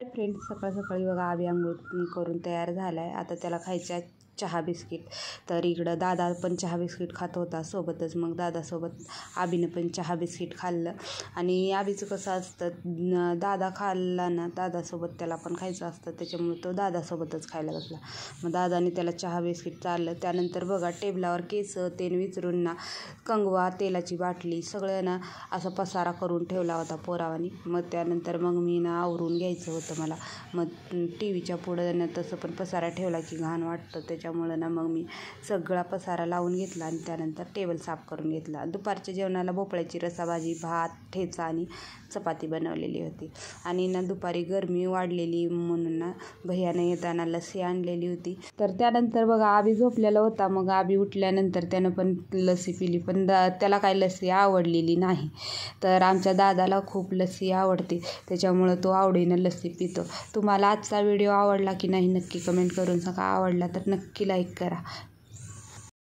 Friends, सकाळ सकाळी बघा आबी आंघोळ करून तयार झाला आहे. आता त्याला खायच्या चहा बिस्किट. तर इकडं दादा पण चहा बिस्किट खात होता सोबतच. मग दादासोबत आबीनं पण चहा बिस्किट खाल्लं. आणि आबीचं कसं असतं, दादा खाल्ला ना दादासोबत त्याला पण खायचं असतं, त्याच्यामुळे तो दादासोबतच खायला बसला. मग दादाने त्याला चहा बिस्किट चाललं. त्यानंतर बघा टेबलावर केस तेल विचारून ना कंगवा, तेलाची बाटली सगळं ना असं पसारा करून ठेवला होता पोरावानी. मग त्यानंतर मग मी ना आवरून घ्यायचं होतं मला. मग टी व्हीच्या पुढं ना तसं पण पसारा ठेवला की घाण वाटतं, त्याच्यामुळं ना मग मी सगळा पसारा लावून घेतला आणि त्यानंतर टेबल साफ करून घेतला. दुपारच्या जेवणाला भोपळ्याची रसाभाजी, भात, ठेचा आणि चपाती बनवलेली होती. आणि ना दुपारी गरमी वाढलेली म्हणून ना भैयाने येताना लस्सी आणलेली होती. तर त्यानंतर बघा आबी झोपलेला होता. मग आबी उठल्यानंतर त्यानं पण लस्सी पिली, पण त्याला काही लस्सी आवडलेली नाही. तर आमच्या दादाला खूप लस्सी आवडते, त्याच्यामुळं तो आवडीनं लस्सी पितो. तुम्हाला आजचा व्हिडिओ आवडला की नाही नक्की कमेंट करून सांगा. आवडला तर नक्की लाईक करा.